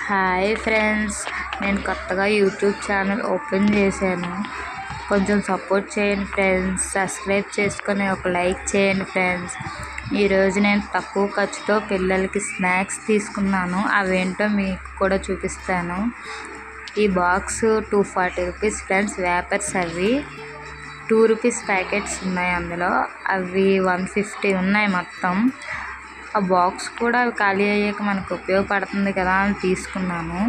Hi friends, నేను కొత్తగా YouTube channel open చేశాను. కొంచెం సపోర్ట్ చేయండి ఫ్రెండ్స్. సబ్స్క్రైబ్ చేసుకొని ఒక లైక్ చేయండి ఫ్రెండ్స్. ఈరోజు నేను తక్కువ ఖర్చుతో పిల్లలకి స్నాక్స్ తీసుకున్నాను. అవేంటో మీకు కూడా చూపిస్తాను. ఈ బాక్స్ 240 రూపీస్ ఫ్రెండ్స్. వేపర్స్ అవి 2 రూపీస్ ప్యాకెట్స్ ఉన్నాయి. అందులో అవి 150 ఉన్నాయి మొత్తం. ఆ బాక్స్ కూడా ఖాళీ అయ్యాక మనకు ఉపయోగపడుతుంది కదా అని తీసుకున్నాను.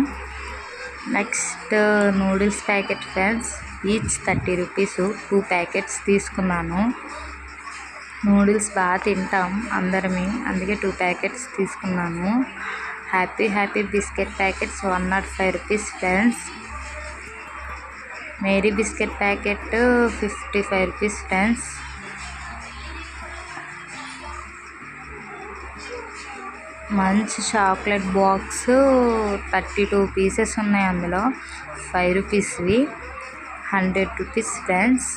Next noodles packet friends. Each 30 rupees. 2 packets తీసుకున్నాను. నూడిల్స్ బాగా తింటాం అందరమే, అందుకే 2 ప్యాకెట్స్ తీసుకున్నాను. Happy biscuit packets 105 rupees friends. Marie biscuit packet 55 rupees friends. మంచి చాక్లెట్ బాక్స్ 32 పీసెస్ ఉన్నాయి. అందులో 5 రూపీస్వి 100 రూపీస్ ఫ్రెండ్స్.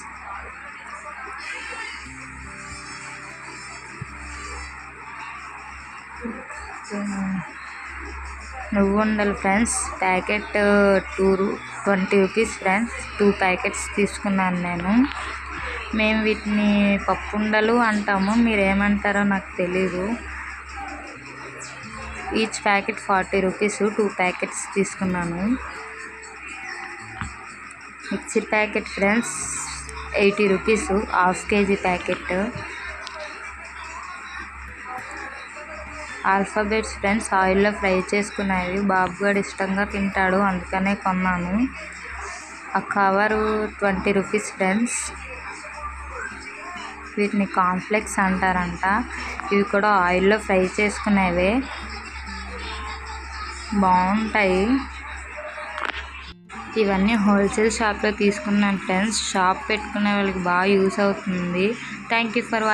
నువ్వుండలు friends. Packet 20 rupees friends. 2 packets తీసుకున్నాను నేను. మేము వీటిని పప్పుండలు అంటాము, మీరేమంటారో నాకు తెలీదు. Each packet 40 rupees. 2 ప్యాకెట్స్ తీసుకున్నాను. Mixer packet friends 80 rupees. Half KG packet. Alphabets friends. ఆయిల్లో ఫ్రై చేసుకునేవి. బాబు గారు ఇష్టంగా తింటాడు, అందుకనే కొన్నాను. ఆ కవరు 20 రూపీస్ ఫ్రెండ్స్. వీటిని కాన్ఫ్లెక్స్ అంటారంట. ఇవి కూడా ఆయిల్లో ఫ్రై చేసుకునేవే, బాగుంటాయి. ఇవన్నీ హోల్సేల్ షాప్లో తీసుకున్నాను ఫ్రెండ్స్. షాప్ పెట్టుకునే వాళ్ళకి బాగా యూస్ అవుతుంది. Thank you for watching.